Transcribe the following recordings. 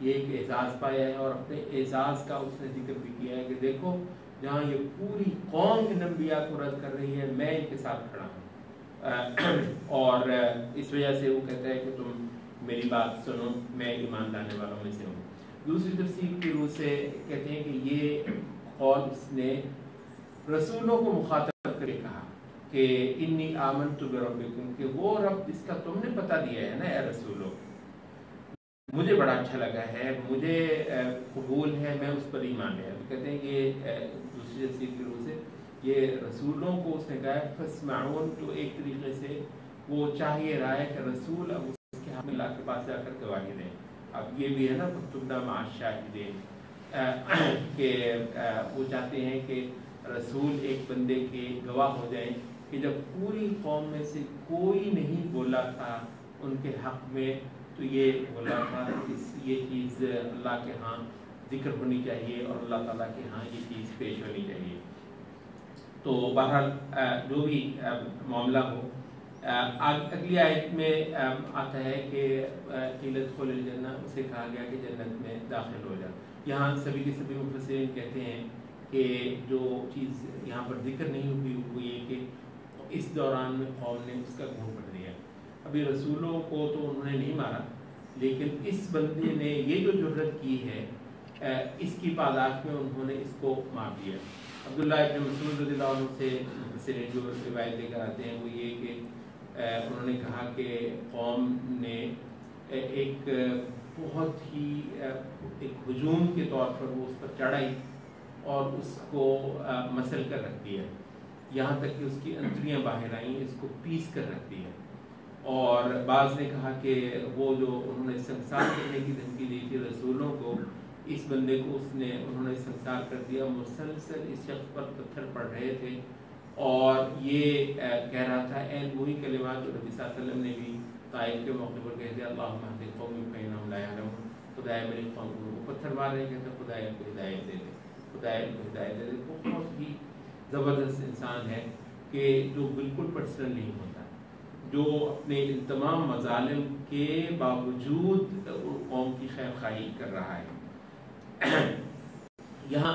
یہ ایک اعزاز پایا ہے، اور اپنے اعزاز کا اس نے ذکر بھی کیا ہے کہ دیکھو جہاں یہ پوری قوم ان انبیاء کو رد کر رہی ہے، میں ان کے ساتھ کھڑا ہوں، اور اس وجہ سے وہ کہتا ہے کہ تم میری بات سنو، میں ایمان لانے والوں میں سے ہوں۔ دوسری تفسیر کی روح سے کہتے ہیں کہ یہ قول اس نے رسولوں کو مخاطب کر کے کہا کہ انی آمنت بربکم، کہ وہ رب جس کا تم نے پتہ دیا ہے نا اے رسولوں، مجھے بڑا اچھا لگا ہے، مجھے قبول ہے، میں اس پر ایمان لیا۔ کہتے ہیں کہ دوسری تفسیر کی روح سے یہ رسولوں کو اس نے کہا ہے فاسمعون، تو ایک طریقے سے وہ چاہیے رہا ہے کہ رسول اب اس کے حق میں اللہ کے پاس جا کر گواہی دیں۔ اب یہ بھی ہے نا فاکتبنا مع الشاہدین، کہ وہ چاہتے ہیں کہ رسول ایک بندے کے گواہ ہو جائیں کہ جب پوری قوم میں سے کوئی نہیں بولا تھا ان کے حق میں، تو یہ بولا تھا یہ چیز اللہ کے ہاں ذکر ہونی چاہیے اور اللہ تعالیٰ کے ہاں یہ چیز پیش ہونی چاہیے۔ تو بہرحال جو بھی معاملہ ہو، اگلی آیت میں آتا ہے کہ قیل ادخلوا الجنہ، اسے کہا گیا کہ جنت میں داخل ہو جا۔ یہاں سبھی کے سبھی مفسرین کہتے ہیں کہ جو چیز یہاں پر ذکر نہیں ہوئی وہ یہ کہ اس دوران میں قوم نے اس کا گھوڑ پڑ دیا۔ ابھی رسولوں کو تو انہوں نے نہیں مارا، لیکن اس بندے نے یہ جو جرات کی ہے اس کی پاداش میں انہوں نے اس کو مار دیا۔ عبداللہ ابن مسعود رضی اللہ عنہ سے مفسرین جو روایت لے کر آتے ہیں وہ یہ کہ انہوں نے کہا کہ قوم نے ایک بہت ہی ایک ہجوم کے طور پر وہ اس پر چڑھائی اور اس کو مسل کر رکھ دیا، یہاں تک کہ اس کی انتڑیاں باہر آئیں، اس کو پیس کر رکھ دیا۔ اور بعض نے کہا کہ وہ جو انہوں نے سنسار کرنے کی دھمکی دی تھی رسولوں کو، اس بندے کو انہوں نے سنسار کر دیا، مسلسل اس شخص پر پتھر پڑ رہے تھے اور یہ کہہ رہا تھا این وہی کلمات جو نبی صلی اللہ علیہ وسلم نے بھی طائف کے موقع پر کہتے اللہم اہد قومی فانہم لا یعلمون، خدایا میری قوم کو پتھر مار رہے کہتے خدایا کو ہدایت دے دے، خدایا کو ہدایت دے دے۔ بہت ہی زبردست انسان ہے کہ جو بالکل پرسنل نہیں ہوتا، جو اپنے ان تمام مظالم کے باوجود قوم کی خیر خواہی کر رہا ہے۔ یہاں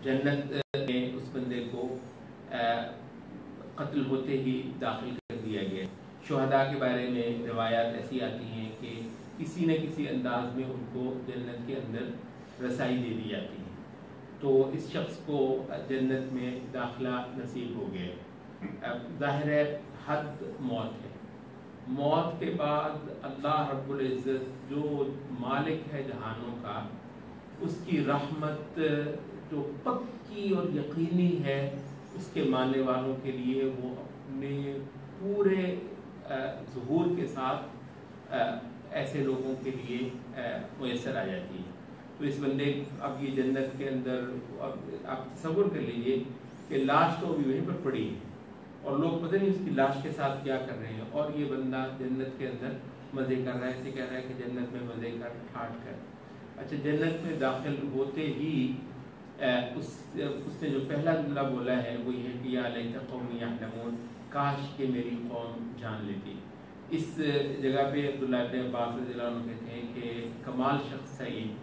جنت میں اس بندے کو قتل ہوتے ہی داخل کر دیا گیا۔ شہداء کے بارے میں روایات ایسی آتی ہیں کہ کسی نہ کسی انداز میں ان کو جنت کے اندر رسائی دے دی جاتی ہے، تو اس شخص کو جنت میں داخلہ نصیب ہو گیا۔ ظاہر ہے حد موت ہے، موت کے بعد اللہ رب العزت جو مالک ہے جہانوں کا، اس کی رحمت جو پکی اور یقینی ہے اس کے ماننے والوں کے لیے وہ اپنے پورے ظہور کے ساتھ ایسے لوگوں کے لیے میسر آ جاتی ہے۔ تو اس بندے اب یہ جنت کے اندر آپ تصور کر لیجئے کہ لاش تو ابھی وہیں پر پڑی ہے اور لوگ پتہ نہیں اس کی لاش کے ساتھ کیا کر رہے ہیں، اور یہ بندہ جنت کے اندر مزے کر رہا ہے، اسے کہہ رہا ہے کہ جنت میں مزے کر ٹھاٹ کر۔ اچھا، جنت میں داخل ہوتے ہی اس نے جو پہلا جملہ بولا ہے وہ یہ ہے کہ یا لیت قومی یعلمون، کاش کہ میری قوم جان لیتی۔ اس جگہ پہ عبداللہ ابن عباس رضی اللہ عنہ کہتے ہیں کہ کمال شخص ہے یہ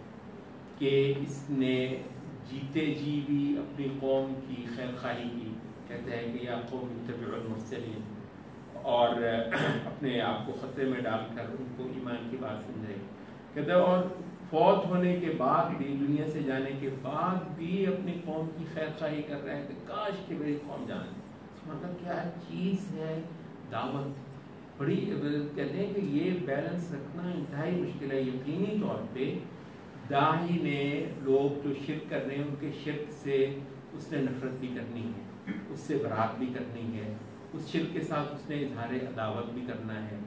کہ اس نے جیتے جی بھی اپنی قوم کی خیر خواہی کی، کہتے ہیں کہ یا قوم اتبعوا المرسلین، اور اپنے آپ کو خطرے میں ڈال کر ان کو ایمان کی بات سمجھائی۔ کہتے ہیں اور فوت ہونے کے بعد بھی، دنیا سے جانے کے بعد بھی اپنی قوم کی خیر خواہی کر رہے ہیں کہ کاش کہ میری قوم جانے۔ مطلب کیا چیز ہے دعوت، بڑی کہتے ہیں کہ یہ بیلنس رکھنا انتہائی مشکل ہے۔ یقینی طور پہ داعی نے لوگ جو شرک کر رہے ہیں ان کے شرک سے اس نے نفرت بھی کرنی ہے، اس سے برات بھی کرنی ہے، اس شرک کے ساتھ اس نے اظہار عداوت بھی کرنا ہے۔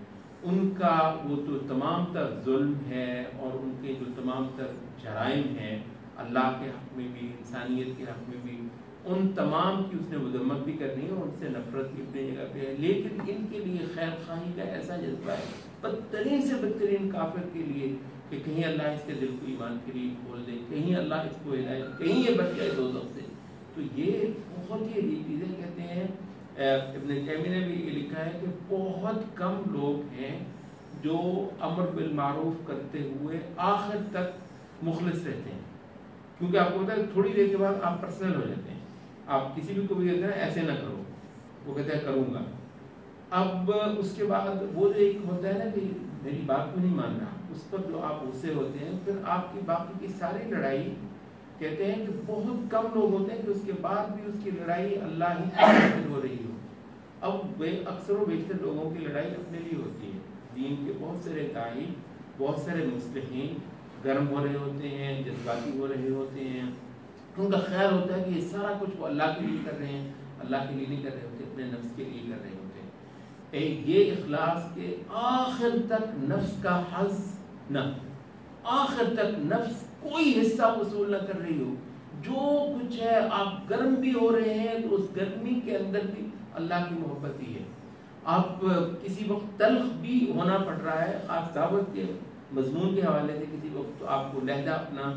ان کا وہ جو تمام تر ظلم ہے اور ان کے جو تمام تر جرائم ہیں اللہ کے حق میں بھی انسانیت کے حق میں بھی، ان تمام کی اس نے مذمت بھی کرنی ہے اور ان سے نفرت بھی اپنی جگہ پہ ہے، لیکن ان کے لیے خیر خواہی کا ایسا جذبہ ہے بدترین سے بدترین کافر کے لیے کہ کہیں اللہ اس کے دل کو ایمان کے لیے کھول دے، کہیں اللہ اس کو ہدایت، کہیں یہ بچ جائے دوزخ سے۔ تو یہ بہت ہی عجیب چیزیں کہتے ہیں۔ ابن تیمیہ نے بھی یہ لکھا ہے کہ بہت کم لوگ ہیں جو امر بالمعروف کرتے ہوئے آخر تک مخلص رہتے ہیں، کیونکہ آپ کو پتا ہے تھوڑی دیر کے بعد آپ پرسنل ہو جاتے ہیں، آپ کسی بھی کو بھی کہتے ہیں ایسے نہ کرو، وہ کہتے ہیں کروں گا۔ اب اس کے بعد وہ جو ایک ہوتا ہے نا کہ میری بات کو نہیں ماننا، اس پر جو آپ غصے ہوتے ہیں، پھر آپ کی باقی کی ساری لڑائی کہتے ہیں کہ بہت کم لوگ ہوتے ہیں کہ اس کے بعد بھی اس کی لڑائی اللہ ہی کی خاطر ہو رہی ہو۔ اب اکثر و بیشتر لوگوں کی لڑائی اپنے لیے ہوتی ہے۔ دین کے بہت سارے داعی، بہت سارے مصلحین گرم ہو رہے ہوتے ہیں، جذباتی ہو رہے ہوتے ہیں، ان کا خیال ہوتا ہے کہ یہ سارا کچھ وہ اللہ کے لیے کر رہے ہیں، اللہ کے لیے نہیں کر رہے ہوتے، اپنے نفس کے لیے کر رہے ہوتے ہیں۔ یہ اخلاص کے آخر تک نفس کا حظ نہ، آخر تک نفس کوئی حصہ وصول نہ کر رہی ہو، جو کچھ ہے آپ گرم بھی ہو رہے ہیں تو اس گرمی کے اندر بھی اللہ کی محبت ہی ہے۔ آپ کسی وقت تلخ بھی ہونا پڑ رہا ہے، خاص دعوت کے مضمون کے حوالے سے کسی وقت تو آپ کو لہجہ اپنا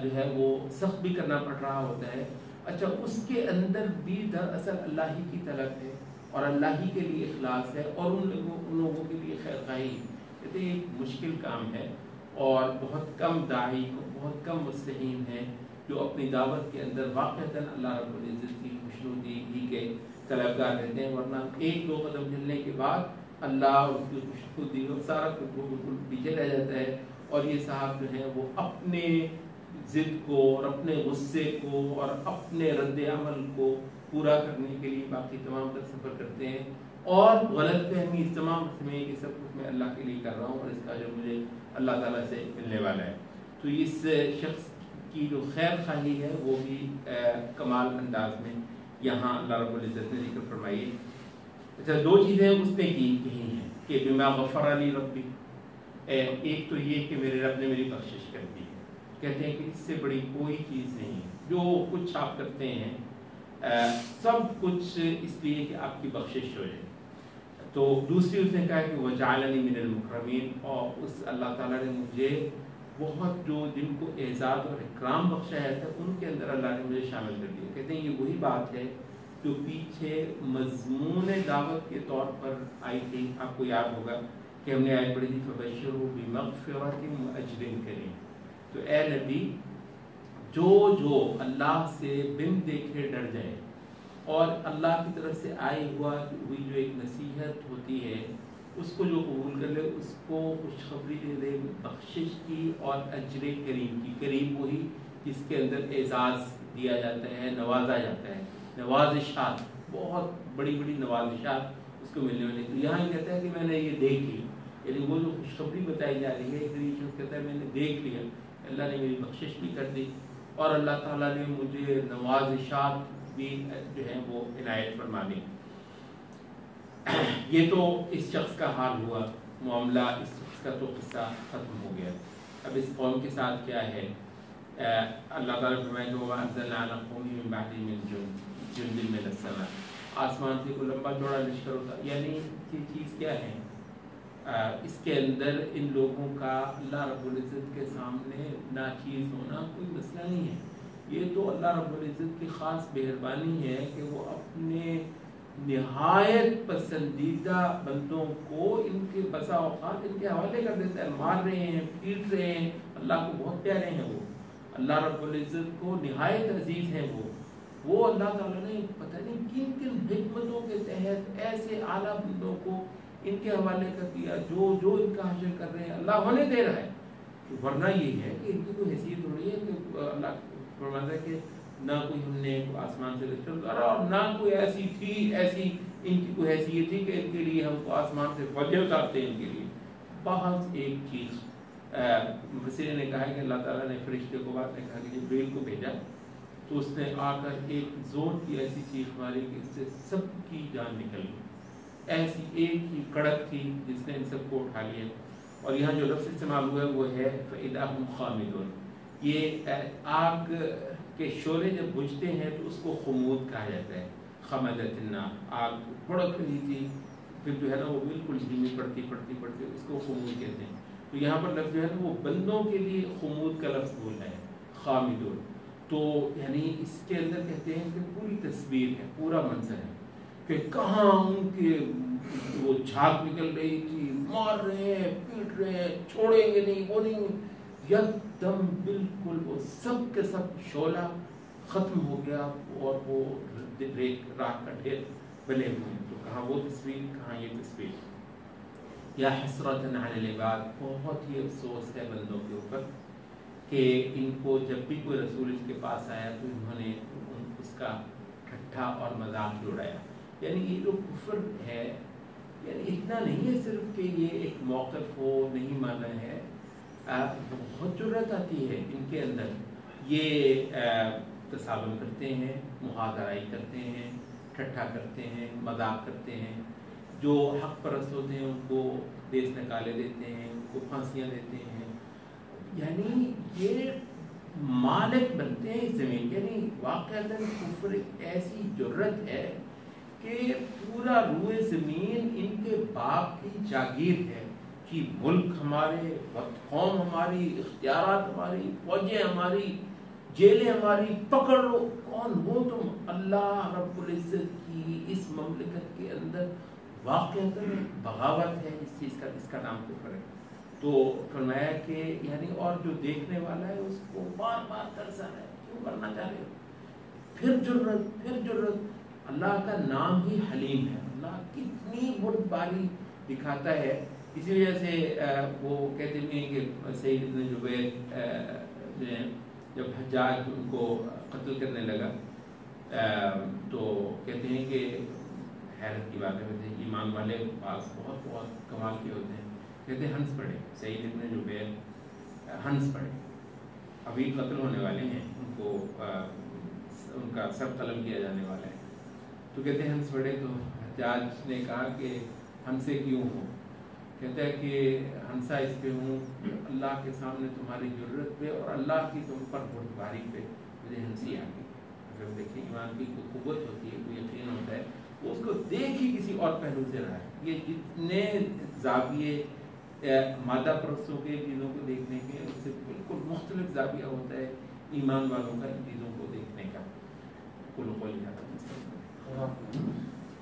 جو ہے وہ سخت بھی کرنا پڑ رہا ہوتا ہے، اچھا اس کے اندر بھی دراصل اللہ ہی کی طلب ہے اور اللہ ہی کے لیے اخلاص ہے اور ان لوگوں کے لیے خیر خواہی۔ کہتے ہیں ایک مشکل کام ہے اور بہت کم داعی، بہت کم مصلحین ہیں جو اپنی دعوت کے اندر واقعتاً اللہ رب العزت کی خوشنودی ہی کے طلبگار رہتے ہیں، ورنہ ایک دو قدم چلنے کے بعد اللہ اور اس کی خوشنودی اور سارا کچھ وہ بالکل پیچھے رہ جاتا ہے، اور یہ صاحب جو ہیں وہ اپنے ضد کو اور اپنے غصے کو اور اپنے رد عمل کو پورا کرنے کے لیے باقی تمام تک سفر کرتے ہیں، اور غلط فہمی اس تمام میں کہ سب کچھ میں اللہ کے لیے کر رہا ہوں اور اس کا جو مجھے اللہ تعالیٰ سے ملنے والا ہے۔ تو اس شخص کی جو خیر خواہی ہے وہ بھی کمال انداز میں یہاں اللہ رب العزت نے ذکر فرمائی۔ اچھا دو چیزیں اس نے کہی ہیں کہ بما غفر علی ربی، ایک تو یہ کہ میرے رب نے میری بخشش کر دی ہے، کہتے ہیں کہ اس سے بڑی کوئی چیز نہیں ہے، جو کچھ آپ کرتے ہیں سب کچھ اس لیے کہ آپ کی بخشش ہو جائے۔ تو دوسری اس نے کہا کہ وجعلنی من المکرمین، اور اس اللہ تعالیٰ نے مجھے بہت جو جن کو اعزاز اور اکرام بخشا ہے تھا ان کے اندر اللہ نے مجھے شامل کر دیا۔ کہتے ہیں یہ وہی بات ہے جو پیچھے مضمون دعوت کے طور پر آئی تھی، آپ کو یاد ہوگا کہ ہم نے آیت پڑھی تھی فبشروا بمغفرۃ واجر کریم۔ تو اے نبی جو اللہ سے بن دیکھے ڈر جائے اور اللہ کی طرف سے ہوئی جو ایک نصیحت ہوتی ہے اس کو جو قبول کر لے، اس کو خوشخبری دے دے بخشش کی اور اجر کریم کی۔ کریم وہی جس کے اندر اعزاز دیا جاتا ہے، نوازا جاتا ہے، نوازشات، بہت بڑی بڑی نوازشات اس کو ملنے والی۔ تو یہاں یہ کہتا ہے کہ میں نے یہ دیکھ لی، یعنی وہ جو خوشخبری بتائی جا رہی ہے، ایک شخص کہتا ہے میں نے دیکھ لیا، اللہ نے میری بخشش بھی کر دی اور اللہ تعالیٰ نے مجھے نوازشات بھی جو ہیں وہ عنایت فرما دی۔ یہ تو اس شخص کا حال ہوا، معاملہ اس شخص کا تو قصہ ختم ہو گیا۔ اب اس قوم کے ساتھ کیا ہے؟ اللہ تعالیٰ فرمائے کہ وَمَا أَنزَلْنَا عَلَى الْقَوْمِ مِن بَعْدِهِ مِن جُندٍ مِّنَ السَّمَاءِ، آسمان سے کوئی لمبا چوڑا لشکر ہوتا، یعنی یہ چیز کیا ہے؟ اس کے اندر ان لوگوں کا اللہ رب العزت کے سامنے ناچیز ہونا کوئی مسئلہ نہیں ہے۔ یہ تو اللہ رب العزت کی خاص مہربانی ہے کہ وہ اپنے نہایت پسندیدہ بندوں کو ان کے بسا اوقات ان کے حوالے کر دیتا ہے، مار رہے ہیں، پیٹ رہے ہیں، اللہ کو بہت پیارے ہیں وہ، اللہ رب العزت کو نہایت عزیز ہیں وہ اللہ تعالیٰ نے پتہ نہیں کن کن حکمتوں کے تحت ایسے اعلیٰ بندوں کو ان کے حوالے کر دیا جو ان کا حشر کر رہے ہیں اللہ ہونے دے رہا ہے۔ ورنہ یہ ہے کہ ان کی کوئی حیثیت تھوڑی ہے کہ اللہ فرماتا ہے کہ نہ کوئی ہم نے آسمان سے لشکر اتارا اور نہ کوئی ایسی ان کی کوئی حیثیت تھی کہ ان کے لیے ہم کو آسمان سے فوجیں اتارتے ہیں ان کے لیے۔ بہت ایک چیز مفسرین نے کہا ہے کہ اللہ تعالیٰ نے فرشتے کو بات نے کہا کہ جبریل کو بھیجا تو اس نے آ کر ایک زور کی ایسی چیخ ماری کہ اس سے سب کی جان نکل گئی، ایسی ایک ہی کڑک تھی جس نے ان سب کو اٹھا لیا۔ اور یہاں جو لفظ استعمال ہوا ہے وہ ہے فَإِذَا هُمْ خَامِدُونَ، یہ آگ کے شعلے جب بجھتے ہیں تو اس کو خمود کہا جاتا ہے، خمدت النار، آگ بھڑک رہی تھی پھر جو ہے نا وہ بالکل دھیمی پڑتی اس کو خمود کہتے ہیں۔ تو یہاں پر لفظ جو ہے نا وہ بندوں کے لیے خمود کا لفظ بول رہا ہے، خامدون، تو یعنی اس کے اندر کہتے ہیں کہ پوری تصویر ہے، پورا منظر ہے۔ کہ کہاں ان کے وہ جھاگ نکل رہی تھی، مار رہے ہیں، پیٹ رہے ہیں، چھوڑیں گے نہیں، وہ نہیں، یکدم بالکل وہ سب کے سب شعلہ ختم ہو گیا اور وہ راکھ کا ڈھیر بنے ہوئے. تو کہاں وہ تصویر، کہاں یہ تصویر. یا حسرتاً علی العباد، بہت ہی افسوس ہے بندوں کے اوپر کہ ان کو جب بھی کوئی رسول اس کے پاس آیا تو انہوں نے اس کا ٹھٹھا اور مذاق ہی اڑایا. یعنی یہ جو کفر ہے، یعنی اتنا نہیں ہے صرف کہ یہ ایک موقف ہو نہیں مانا ہے، بہت جرأت آتی ہے ان کے اندر. یہ تصاوم کرتے ہیں، محاذرائی کرتے ہیں، ٹھٹھا کرتے ہیں، مذاق کرتے ہیں. جو حق پرست ہوتے ہیں ان کو دیس نکالے دیتے ہیں، ان کو پھانسیاں دیتے ہیں. یعنی یہ مالک بنتے ہیں اس زمین. یعنی واقعتاً کفر ایک ایسی جرت ہے کہ پورا روئے زمین ان کے باپ کی جاگیر ہے کہ ملک ہمارے، قوم ہماری، اختیارات ہماری، فوجیں ہماری، جیلیں ہماری، پکڑ لو. کون ہو تم؟ اللہ رب العزت کی اس مملکت کے اندر واقعتاً بغاوت ہے. اس چیز کا، اس کا نام کفر ہے. تو فرمایا کہ یعنی اور جو دیکھنے والا ہے اس کو بار بار ترس آ رہا ہے، کیوں کرنا چاہ رہے ہو؟ پھر جرت، پھر جرت. اللہ کا نام ہی حلیم ہے. اللہ کتنی بردباری دکھاتا ہے. اسی وجہ سے وہ کہتے ہیں کہ سعید بن جبیر جو ہیں، جب حجاج ان کو قتل کرنے لگا تو کہتے ہیں کہ حیرت کی بات ہے، ایمان والے پاس بہت بہت کمال کے ہوتے ہیں. کہتے ہیں ہنس پڑے، سعید ابن جبیر ہنس پڑے، ابھی قتل ہونے والے ہیں، ان کو ان کا سر قلم کیا جانے والا ہے. تو کہتے ہیں ہنس پڑے. تو حجاج نے کہا کہ ہنسے کیوں ہو؟ کہتا ہے کہ ہنسا اس پہ ہوں اللہ کے سامنے تمہاری جرت پہ اور اللہ کی تم پر بردباری پہ مجھے ہنسی آ گئی. اگر دیکھیں ایمان کی کوئی قوت ہوتی ہے، کوئی یقین ہوتا ہے، وہ اس کو دیکھ ہی کسی اور پہلو سے رہا ہے. یہ جتنے زاویے مادہ پرستوں کے چیزوں کو دیکھنے کے، اس سے بالکل مختلف زاویہ ہوتا ہے ایمان والوں کا ان چیزوں کو دیکھنے کا. کل قولی ھذا.